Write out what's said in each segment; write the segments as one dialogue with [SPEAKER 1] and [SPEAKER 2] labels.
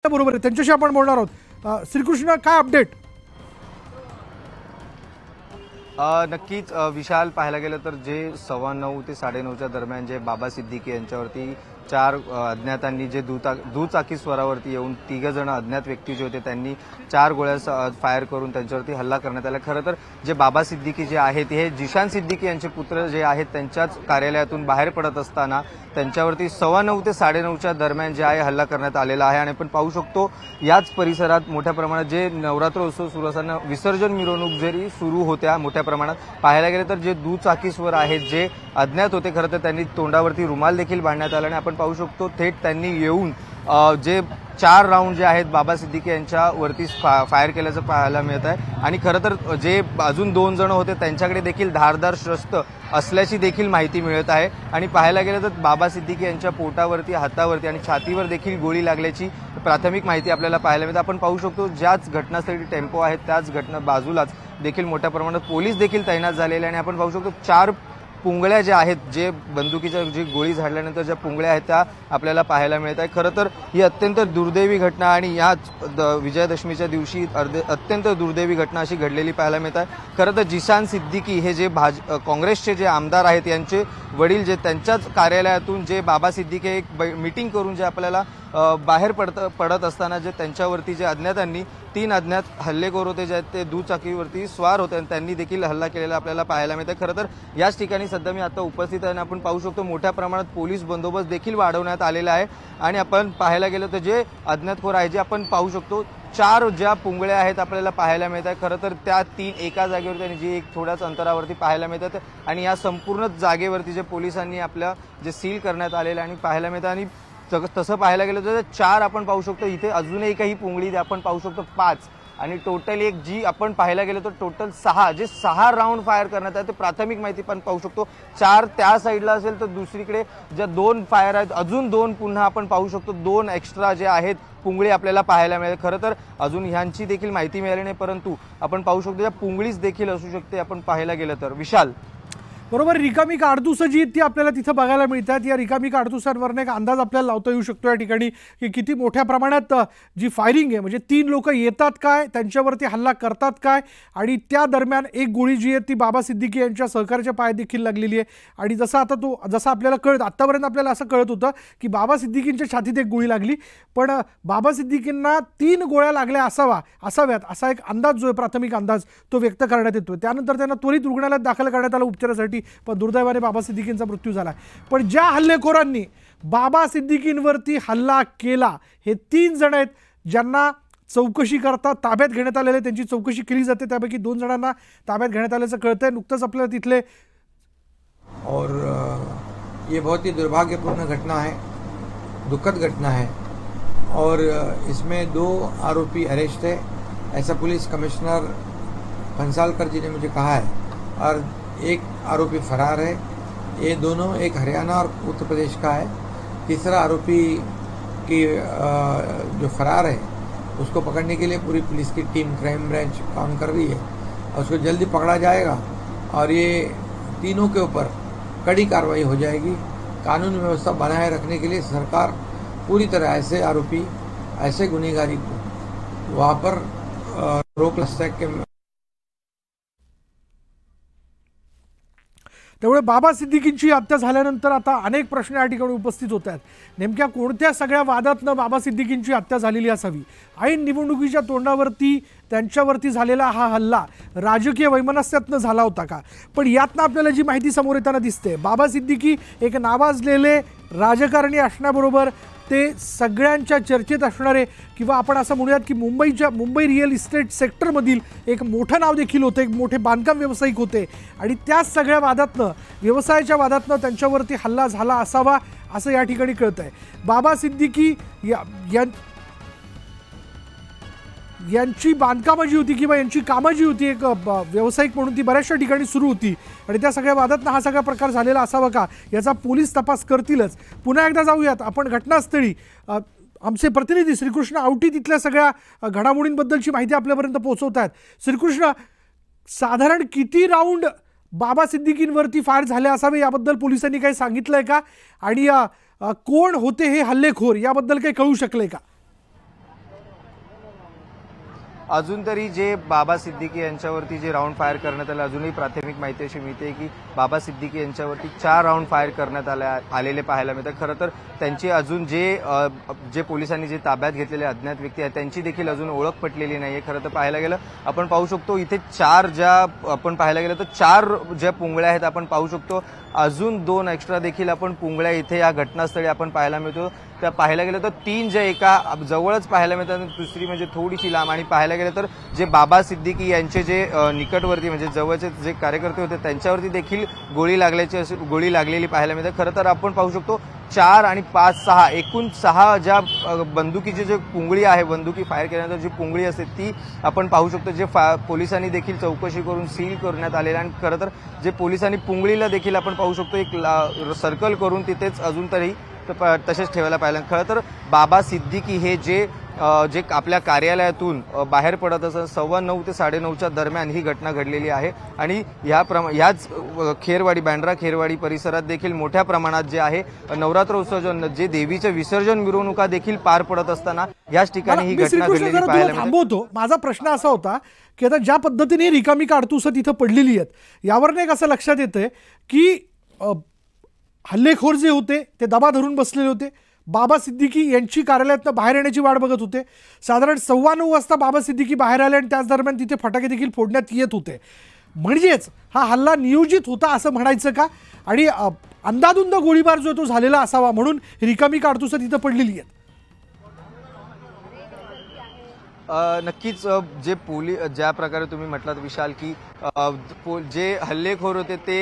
[SPEAKER 1] बरोबर आहे, त्यांच्याशी आपण बोलणार आहोत. श्रीकृष्ण, काय अपडेट?
[SPEAKER 2] नक्कीच विशाल, पाहायला गेलं तर जे 9:15 ते 9:30च्या दरम्यान जे बाबा सिद्दीकी यांच्यावरती 4 अज्ञातांनी जे दुचाकी स्वरावरती येऊन 3 जण अज्ञात व्यक्ती जे होते त्यांनी 4 गोळ्या फायर करून त्यांच्यावरती हल्ला करण्यात आला. खरं तर जे बाबा सिद्दीकी जे आहेत हे जिशान सिद्दीकी यांचे पुत्र जे आहेत त्यांच्याच कार्यालयातून बाहेर पडत असताना त्यांच्यावरती 9:15 ते 9:30च्या दरम्यान जे आहे हल्ला करण्यात आलेला आहे. आणि आपण पाहू शकतो याच परिसरात मोठ्या प्रमाणात जे नवरात्र उत्सव सुरू असताना विसर्जन मिरवणूक जरी सुरू होत्या मोठ्या प्रमाणात. पाहायला गेलं तर जे दुचाकीस्वर आहेत जे अज्ञात होते, खरं तर त्यांनी तोंडावरती रुमाल देखील बांधण्यात आला आणि आपण पाहू शकतो थेट त्यांनी येऊन जे 4 राऊंड जे आहेत बाबा सिद्दीकी यांच्यावरती फायर केल्याचं पाहायला मिळत आहे. आणि खरं तर जे अजून 2 जण होते त्यांच्याकडे देखील धारदार शस्त्र असल्याची देखील माहिती मिळत आहे. आणि पाहायला गेलं तर बाबा सिद्दीकी यांच्या पोटावरती, हातावरती आणि छातीवर देखील गोळी लागल्याची प्राथमिक माहिती आपल्याला पाहायला मिळते. आपण पाहू शकतो ज्याच घटनास्थळी टेम्पो आहेत त्याच घटना बाजूलाच देखील मोठ्या प्रमाणात पोलीस देखील तैनात झालेले. आणि आपण पाहू शकतो 4 पुंगळ्या ज्या आहेत, जे बंदुकीच्या जी गोळी झाडल्यानंतर ज्या पुंगळ्या आहेत त्या आपल्याला पाहायला मिळत आहे. खरं तर ही अत्यंत दुर्दैवी घटना आणि याच विजयादशमीच्या दिवशी अत्यंत दुर्दैवी घटना अशी घडलेली पाहायला मिळत आहे. खरं तर जिशान सिद्दीकी हे जे काँग्रेसचे जे आमदार आहेत यांचे वडील जे त्यांच्याच कार्यालयातून जे बाबा सिद्दीकी एक मीटिंग करून जे आपल्याला बाहेर पडत असताना जे त्यांच्यावरती जे अज्ञातांनी 3 अज्ञात हल्लेखोर होते जे आहेत ते दुचाकीवरती स्वार होते आणि त्यांनी देखील हल्ला केलेला आपल्याला पाहायला मिळतं. खरं तर याच ठिकाणी सध्या मी आता उपस्थित आहे आणि आपण पाहू शकतो मोठ्या प्रमाणात पोलीस बंदोबस्त देखील वाढवण्यात आलेला आहे. आणि आपण पाहायला गेलं तर जे अज्ञातखोर आहे जे आपण पाहू शकतो 4 ज्या पुंगळ्या आहेत आपल्याला पाहायला मिळत आहे. खरं तर त्या 3 एका जागेवरती आणि जी एक थोड्याच अंतरावरती पाहायला मिळतात. आणि या संपूर्ण जागेवरती जे पोलिसांनी आपल्या जे सील करण्यात आलेलं आणि पाहायला मिळतं. आणि तसं पाहायला गेलं तर 4 आपण पाहू शकतो, इथे अजून एकही पुंगळी आपण पाहू शकतो 5 आणि टोटल एक जी आपण पाहायला गेलो तर टोटल 6 जे 6 राऊंड फायर करण्यात आहे. ते प्राथमिक माहिती पण पाहू शकतो 4 त्या साईडला असेल तर दुसरीकडे ज्या 2 फायर आहेत अजून 2 पुन्हा आपण पाहू शकतो 2 एक्स्ट्रा जे आहेत पुंगळी आपल्याला पाहायला मिळेल. खरं तर अजून ह्यांची देखील माहिती मिळाली नाही, परंतु आपण पाहू शकतो या पुंगळीच देखील असू शकते आपण पाहायला गेलं तर. विशाल,
[SPEAKER 1] बरोबर, रिकामी काडतुसं जी ती आपल्याला तिथं बघायला मिळतात. या रिकामी काडतुसांवरनं एक अंदाज आपल्याला लावता येऊ शकतो या ठिकाणी की किती मोठ्या प्रमाणात जी फायरिंग आहे, म्हणजे 3 लोक येतात काय, त्यांच्यावरती हल्ला करतात काय, आणि त्या दरम्यान एक गोळी जी आहे ती बाबा सिद्दीकी यांच्या सहकार्याच्या पायात देखील लागलेली आहे. आणि जसं आपल्याला आत्तापर्यंत आपल्याला असं कळत होतं की बाबा सिद्दीकींच्या छातीत एक गोळी लागली, पण बाबा सिद्दीकींना 3 गोळ्या लागल्या असाव्यात असा एक अंदाज जो आहे, प्राथमिक अंदाज तो व्यक्त करण्यात येतो. त्यानंतर त्यांना त्वरित रुग्णालयात दाखल करण्यात आलं उपचारासाठी, पण दुर्दैवाने बाबा सिद्दीकींचा मृत्यू झाला. पण ज्या हल्लेखोरांनी बाबा सिद्दीकींवरती हल्ला केला हे 3 जण आहेत ज्यांना चौकशी करता ताब्यात घेण्यात आलेले, त्यांची चौकशी केली जाते. त्यापैकी 2 जणांना ताब्यात घेण्यात आल्याचं कळतंय नुकतंच आपल्याला तिथले.
[SPEAKER 3] और ये बहुत ही दुर्भाग्यपूर्ण घटना है, दुखद घटना है और इसमें 2 आरोपी अरेस्ट है, ऐसा पुलिस कमिश्नर भंसालकर जी ने मुझे कहा है. और एक आरोपी फरार है. ये दोनों, एक हरियाणा और उत्तर प्रदेश का है. तीसरा आरोपी की जो फरार है उसको पकड़ने के लिए पूरी पुलिस की टीम क्राइम ब्रांच काम कर रही है और उसको जल्दी पकड़ा जाएगा. और ये तीनों के ऊपर कड़ी कार्रवाई हो जाएगी. कानून व्यवस्था बनाए रखने के लिए सरकार पूरी तरह ऐसे आरोपी, ऐसे गुनहगारी को वहाँ पर रोक सके.
[SPEAKER 1] त्यामुळे बाबा सिद्दीकींची हत्या झाल्यानंतर आता अनेक प्रश्न या ठिकाणी उपस्थित होत आहेत. नेमक्या कोणत्या सगळ्या वादातनं बाबा सिद्दीकींची हत्या झालेली असावी? ऐन निवडणुकीच्या तोंडावरती त्यांच्यावरती झालेला हा हल्ला राजकीय वैमनस्यातनं झाला होता का? पण यातनं आपल्याला जी माहिती समोर येताना दिसते, बाबा सिद्दीकी एक नावाजलेले राजकारणी असण्याबरोबर ते सगळ्यांच्या चर्चेत असणारे, किंवा आपण असं म्हणूयात की मुंबई रिअल इस्टेट सेक्टरमधील एक मोठं नाव देखील होतं, एक मोठे बांधकाम व्यावसायिक होते. आणि त्याच सगळ्या वादातनं, व्यवसायाच्या वादातनं त्यांच्यावरती हल्ला झाला असावा असं या ठिकाणी कळत आहे. बाबा सिद्दीकी यांची बांधकामं जी होती किंवा यांची कामं जी होती, एक व्यावसायिक म्हणून ती बऱ्याचशा ठिकाणी सुरू होती आणि त्या सगळ्या वादातनं हा सगळा प्रकार झालेला असावा का याचा पोलीस तपास करतीलच. पुन्हा एकदा जाऊयात आपण घटनास्थळी. आमचे प्रतिनिधी श्रीकृष्ण आवटी तिथल्या सगळ्या घडामोडींबद्दलची माहिती आपल्यापर्यंत पोहोचवत आहेत. श्रीकृष्ण, साधारण किती राऊंड बाबा सिद्दीकींवरती फायर झाले असावे याबद्दल पोलिसांनी काही सांगितलंय का? आणि कोण होते हे हल्लेखोर याबद्दल काही कळू शकले का?
[SPEAKER 2] अजून तरी जे बाबा सिद्दीकी यांच्यावरती जे राऊंड फायर करण्यात आले, अजूनही प्राथमिक माहिती अशी मिळते की बाबा सिद्दीकी यांच्यावरती 4 राऊंड फायर करण्यात आलेले पाहायला मिळतात। खरं तर त्यांची अजून जे पोलिसांनी जे ताब्यात घेतलेले अज्ञात व्यक्ती आहेत त्यांची देखील अजून ओळख पटलेली नाहीये। खरं तर पाहायला गेलं आपण पाहू शकतो इथे 4 आपण पाहायला गेलं तर 4 ज्या पुंगळ्या आहेत आपण पाहू शकतो, अजून 2 एक्स्ट्रा देखील आपण पुंगळ्या इथे या घटनास्थळी आपण पाहायला मिळतो। त्या पाहायला गेलं तर 3 जे एका जवळच पाहायला मिळतात, दुसरी म्हणजे थोडीशी लांब। आणि पाहायला गेलं तर जे बाबा सिद्दीकी यांचे जे निकटवर्ती म्हणजे जवळचे जे कार्यकर्ते होते त्यांच्यावरती देखील गोळी लागलेली पाहायला मिळते। खरं तर आपण पाहू शकतो 4 आणि 5, 6 एकूण 6 ज्या बंदुकीची जे पुंगळी आहे, बंदुकी फायर केल्यानंतर जी पुंगळी असते ती आपण पाहू शकतो, जे पोलिसांनी देखील चौकशी करून सील करण्यात आलेलं। आणि खरं तर जे पोलिसांनी पुंगळीला देखील आपण पाहू शकतो एक सर्कल करून तिथेच अजून तरी तसेच ठेवायला पाहिलं। खरं तर बाबा सिद्दीकी हे जे आपल्या कार्यालयातून बाहेर पडत असत 9:15 ते 9:30च्या दरम्यान ही घटना घडलेली आहे। आणि याच बँड्रा खेरवाडी परिसरात देखील मोठ्या प्रमाणात जे आहे नवरात्र उत्सव जे देवीचे विसर्जन मिरवणुका देखील पार पडत असताना याच ठिकाणी ही घटना घडलेली पाहायला
[SPEAKER 1] थांबवतो। माझा प्रश्न असा होता की आता ज्या पद्धतीने रिकामी काडतुसं तिथं पडलेली आहेत यावरनं एक असं लक्षात येतंय की हल्लेखोर जे होते ते दबा धरून बसलेले होते, बाबा सिद्दीकी यांची कार्यालयातनं बाहेर येण्याची वाट बघत होते। साधारण 9:15 वाजता बाबा सिद्दीकी बाहेर आले आणि त्याच दरम्यान तिथे फटाके देखील फोडण्यात येत होते। म्हणजेच हा हल्ला नियोजित होता असं म्हणायचं का? आणि अंदाधुंद गोळीबार जो तो झालेला असावा म्हणून रिकामी काडतुसं तिथं पडलेली आहेत?
[SPEAKER 2] नक्कीच जे ज्या प्रकारे तुम्ही म्हटलात विशाल की जे हल्लेखोर होते ते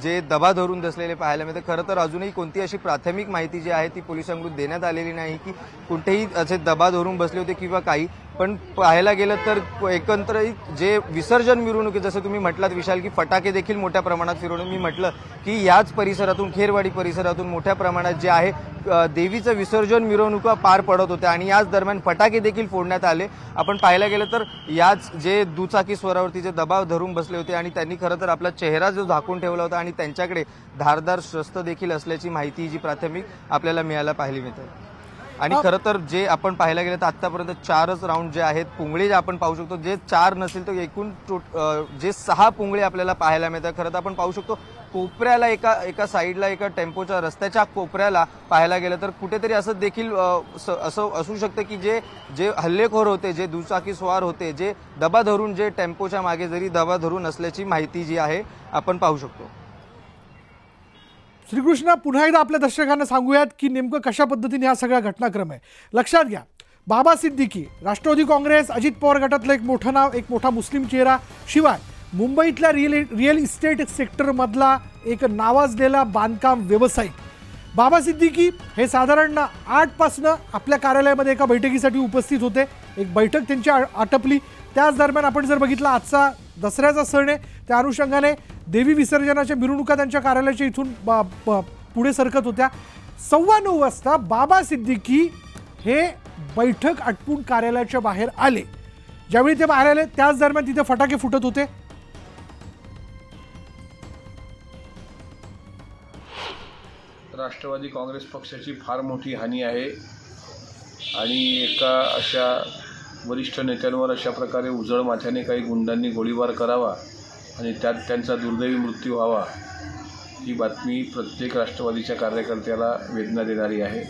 [SPEAKER 2] जे दबा धरून बसलेले पाहायला मिळते। खरं तर अजूनही कोणती अशी प्राथमिक माहिती जी आहे ती पोलिसांकडून देण्यात आलेली नाही की कोणतेही असे दबा धरून बसले होते किंवा काही। पण पाहायला गेलं तर एकंदरीत जे विसर्जन मिरवणुकी जसं तुम्ही म्हटलात विशाल की फटाके देखील मोठ्या प्रमाणात फिरवणे, मी म्हटलं की याच परिसरातून खेरवाडी परिसरातून मोठ्या प्रमाणात जे आहे देवीचं विसर्जन मिरवणुका पार पडत होत्या आणि याच दरम्यान फटाके देखील फोडण्यात आले। आपण पाहायला गेलं तर याच जे दुचाकी स्वरावरती जे दबाव धरून बसले होते आणि त्यांनी खरं तर आपला चेहरा जो झाकून ठेवला होता आणि त्यांच्याकडे धारदार शस्त्र देखील असल्याची माहिती जी प्राथमिक आपल्याला मिळायला पाहिली मिळते। आणि खरं तर जे आपण पाहायला गेलं तर आतापर्यंत 4च राऊंड जे आहेत पुंगळे जे आपण पाहू शकतो, जे 4 नसेल तर एकूण जे 6 पुंगळे आपल्याला पाहायला मिळतात। खरं तर आपण पाहू शकतो कोपऱ्याला एका साईडला एका टेम्पोच्या रस्त्याच्या कोपऱ्याला पाहायला गेलं तर कुठेतरी असं देखील असं असू शकतं की जे हल्लेखोर होते, जे दुचाकी स्वार होते, जे दबा धरून जे टेम्पोच्या मागे जरी दबा धरून असल्याची माहिती जी आहे आपण पाहू शकतो।
[SPEAKER 1] श्रीकृष्ण, पुन्हा एकदा आपल्या दर्शकांना सांगूयात की नेमकं कशा पद्धतीने हा सगळा घटनाक्रम आहे। लक्षात घ्या, बाबा सिद्दीकी राष्ट्रवादी काँग्रेस अजित पवार गटातलं एक मोठं नाव, एक मोठा मुस्लिम चेहरा, शिवाय मुंबईतल्या रिअल इस्टेट सेक्टरमधला एक नावाजलेला बांधकाम व्यावसायिक बाबा सिद्दीकी हे साधारण 8 पासून आपल्या कार्यालयामध्ये एका बैठकीसाठी उपस्थित होते। एक बैठक त्यांची आटपली। त्याच दरम्यान आपण जर बघितलं आजचा दसऱ्याचा सण आहे, त्या अनुषंगाने देवी विसर्जनाच्या मिरवणुका त्यांच्या कार्यालयाच्या इथून पुढे सरकत होत्या। 9:15 वाजता बाबा सिद्दीकी हे बैठक आटपून कार्यालयाच्या बाहेर आले। ज्यावेळी ते बाहेर आले त्याच दरम्यान तिथे फटाके फुटत होते।
[SPEAKER 4] राष्ट्रवादी काँग्रेस पक्षाची फार मोठी हानी आहे आणि एका अशा वरिष्ठ नेत्यांवर अशा प्रकारे उजळ माथ्याने काही गुंडांनी गोळीबार करावा आणि त्यात त्यांचा दुर्दैवी मृत्यू व्हावा, ही बातमी प्रत्येक राष्ट्रवादीच्या कार्यकर्त्याला वेदना देणारी आहे।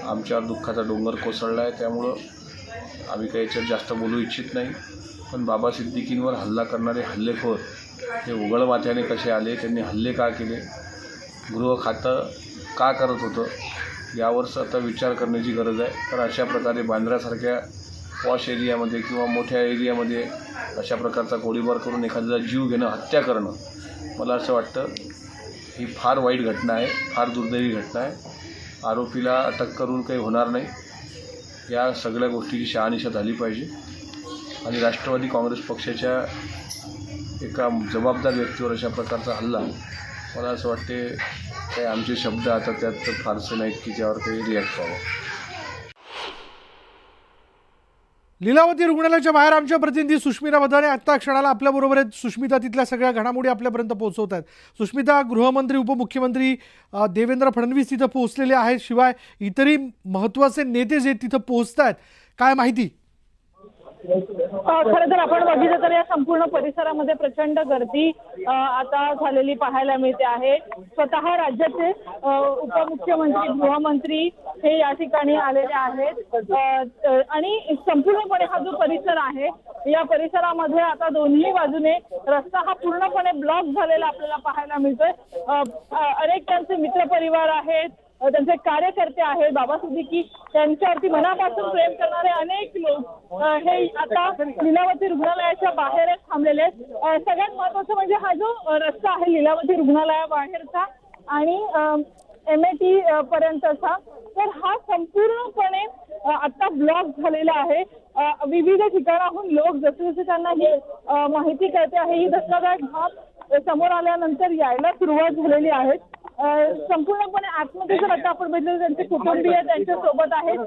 [SPEAKER 4] आमच्यावर दुःखाचा डोंगर कोसळला आहे, त्यामुळं आम्ही काही याच्यात जास्त बोलू इच्छित नाही। पण बाबा सिद्दीकींवर हल्ला करणारे हल्लेखोर हे उघड माथ्याने कसे आले, त्यांनी हल्ले का केले, गृह खातं का करत होतं, यावर आता विचार करण्याची गरज आहे। तर अशा प्रकारे बांद्रासारख्या पॉश एरियामध्ये किंवा मोठ्या एरियामध्ये अशा प्रकारचा गोळीबार करून एखाद्याचा जीव घेणं, हत्या करणं, मला असं वाटतं ही फार वाईट घटना आहे, फार दुर्दैवी घटना आहे। आरोपीला अटक करून काही होणार नाही, या सगळ्या गोष्टीची शहानिशा झाली पाहिजे आणि राष्ट्रवादी काँग्रेस पक्षाच्या एका जबाबदार व्यक्तीवर अशा प्रकारचा हल्ला, मला असं वाटते काही आमचे शब्द आता त्यात फारसे नाहीत की त्यावर काही रिॲक्ट व्हावं।
[SPEAKER 1] लीलावती रुग्णालयाच्या बाहेर आमच्या प्रतिनिधी सुष्मिता बदाने आत्ता क्षणाला आपल्याबरोबर आहेत। सुष्मिता, तिथल्या सगळ्या घडामोडी आपल्यापर्यंत पोहोचवत आहेत। सुष्मिता, गृहमंत्री उपमुख्यमंत्री देवेंद्र फडणवीस तिथं पोहोचलेले आहेत, शिवाय इतरही महत्त्वाचे नेते जे तिथं पोहोचत आहेत, काय माहिती?
[SPEAKER 5] खरं तर आपण बघितलं तर या संपूर्ण परिसरामध्ये प्रचंड गर्दी आता झालेली पाहायला मिळते आहे। स्वतः राज्याचे उपमुख्यमंत्री गृहमंत्री हे या ठिकाणी आलेले आहेत आणि संपूर्णपणे हा जो परिसर आहे या परिसरामध्ये आता दोन्ही बाजूने रस्ता हा पूर्णपणे ब्लॉक झालेला आपल्याला पाहायला मिळतोय। अनेक त्यांचे मित्रपरिवार आहेत, त्यांचे कार्यकर्ते आहेत, बाबा सिद्दीकी त्यांच्यावरती मनापासून प्रेम करणारे अनेक लोक हे आता लीलावती रुग्णालयाच्या बाहेरच थांबलेले आहेत। सगळ्यात महत्त्वाचं म्हणजे हा जो रस्ता आहे लीलावती रुग्णालयाबाहेरचा आणि MIT पर्यंतचा, तर हा संपूर्णपणे आता ब्लॉक झालेला आहे। विविध ठिकाणाहून लोक जसे जसे त्यांना ही माहिती कळते आहे, ही धक्कादायक बाब समोर आल्यानंतर यायला सुरुवात झालेली आहे। संपूर्णपणे आतमध्ये जर आता आपण बघितलं त्यांचे कुटुंबीय त्यांच्या सोबत आहेत,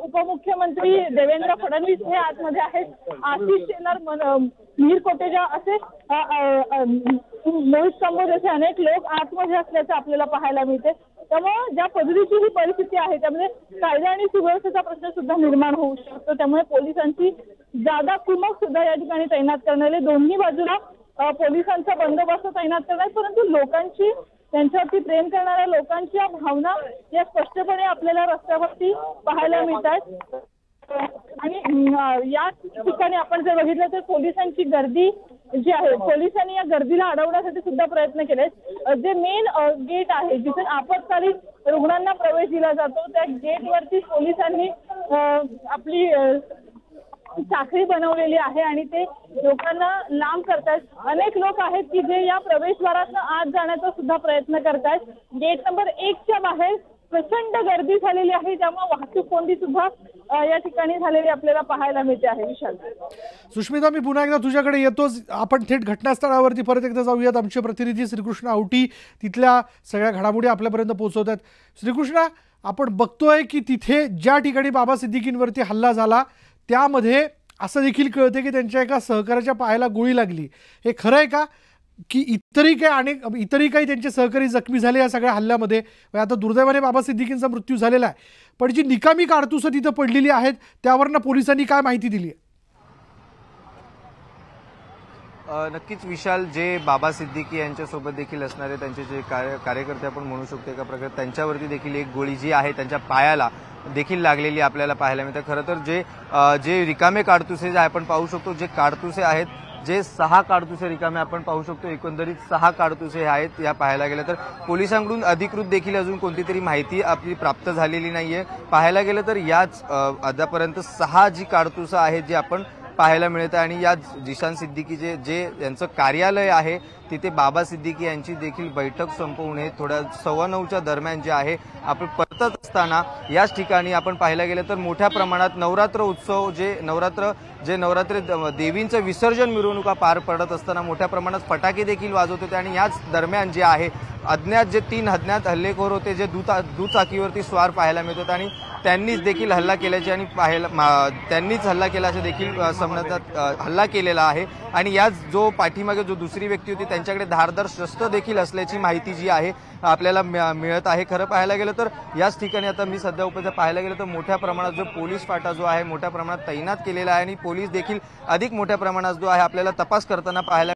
[SPEAKER 5] उपमुख्यमंत्री देवेंद्र फडणवीस हे आतमध्ये आहेत, आशिष शेलार, मिहिर कोटेचा असे मोहित कंबोज असे अनेक लोक आतमध्ये असल्याचं आपल्याला पाहायला मिळते। त्यामुळे ज्या पद्धतीची ही परिस्थिती आहे त्यामध्ये कायदा आणि सुव्यवस्थेचा प्रश्न सुद्धा निर्माण होऊ शकतो। त्यामुळे पोलिसांची जादा कुमक सुद्धा या ठिकाणी तैनात करण्यात, दोन्ही बाजूला पोलिसांचा बंदोबस्त तैनात करण्यात, परंतु लोकांची त्यांच्यावरती प्रेम करणाऱ्या लोकांच्या भावना या स्पष्टपणे आपल्याला रस्त्यावरती पाहायला मिळतात। आणि या ठिकाणी आपण जर बघितलं तर पोलिसांची गर्दी जी आहे, पोलिसांनी या गर्दीला अडवण्यासाठी सुद्धा प्रयत्न केले। जे मेन गेट आहे जिथे आपत्कालीन रुग्णांना प्रवेश दिला जातो त्या गेटवरती पोलिसांनी आपली साखळी बनवलेली आहे आणि ते लोकांना लांब करतात। अनेक लोक आहेत की जे या प्रवेशद्वारातून आत जाण्याचा सुद्धा प्रयत्न करतात। गेट नंबर 1च्या बाहेर प्रचंड गर्दी झालेली आहे, त्यामुळे वाहतूक कोंडी सुद्धा या ठिकाणी झालेली आपल्याला पाहायला मिळते आहे। विशाल,
[SPEAKER 1] सुष्मिता, मी पुन्हा एकदा तुझ्याकडे येतोच। आपण थेट घटनास्थळावरती परत एकदा जाऊयात। आमचे प्रतिनिधी श्रीकृष्ण आवटी तिथल्या सगळ्या घडामोडी आपल्यापर्यंत पोहोचवतात। श्रीकृष्ण, आपण बघतोय की तिथे ज्या ठिकाणी बाबा सिद्दीकींवरती हल्ला झाला त्यामध्ये असं देखील कळते की त्यांच्या एका सहकार्याच्या पायाला गोळी लागली। हे खरं आहे का की इतरही काही त्यांचे सहकारी जखमी झाले या सगळ्या हल्ल्यामध्ये? आता दुर्दैवाने बाबा सिद्दीकींचा मृत्यू झालेला आहे, पण जी निकामी काडतुसं तिथं पडलेली आहेत त्यावरनं पोलिसांनी काय माहिती दिली आहे?
[SPEAKER 2] नक्कीच विशाल, जे बाबा सिद्दीकी यांच्यासोबत देखील असणारे त्यांचे जे कार्यकर्ते आपण म्हणू शकतो एका प्रकारे, त्यांच्यावरती देखील एक गोळी जी आहे त्यांच्या पायाला देखील लागलेली आपल्याला पाहायला मिळते। खरं तर जे रिकामे काडतुसे जे आपण पाहू शकतो, जे काडतुसे आहेत, जे 6 काडतुसे रिकामे आपण पाहू शकतो, एकंदरीत 6 काडतुसे आहेत या पाहायला गेलं तर। पोलिसांकडून अधिकृत देखील अजून कोणती तरी माहिती आपली प्राप्त झालेली नाहीये। पाहायला गेलं तर याच आतापर्यंत 6 जी काडतुसं आहेत जी आपण पाहायला मिळत आहे आणि या जिशान सिद्दीकी जे यांचं कार्यालय आहे तिथे बाबा सिद्दीकी यांची देखील बैठक संपवून हे थोड्या 9:15च्या दरम्यान जे आहे आपण परतत असताना याच ठिकाणी आपण पाहायला गेलं तर मोठ्या प्रमाणात नवरात्र उत्सव नवरात्र देवींचं विसर्जन मिरवणुका पार पडत असताना मोठ्या प्रमाणात फटाके देखील वाजवत होते आणि याच दरम्यान जे आहे अज्ञात जे 3 अज्ञात हल्लेखोर होते जे दुचाकीवरती स्वार पाहायला मिळतात आणि त्यांनीच देखील हल्ला केल्याचे आणि त्यांनीच हल्ला केल्याचे देखील समजतात हल्ला केलेला आहे। आणि याच जो पाठीमागे जो दुसरी व्यक्ती होती त्यांच्याकडे धारदार शस्त्र देखील असल्याची माहिती जी आहे आपल्याला मिळत आहे। खरं पाहायला गेलं तर याच ठिकाणी आता मी सध्या उपस्थित पाहायला गेलं तर मोठ्या प्रमाणात जो पोलीस फाटा जो आहे मोठ्या प्रमाणात तैनात केलेला आहे आणि पोलीस देखील अधिक मोठ्या प्रमाणात जो आहे आपल्याला तपास करताना पाहायला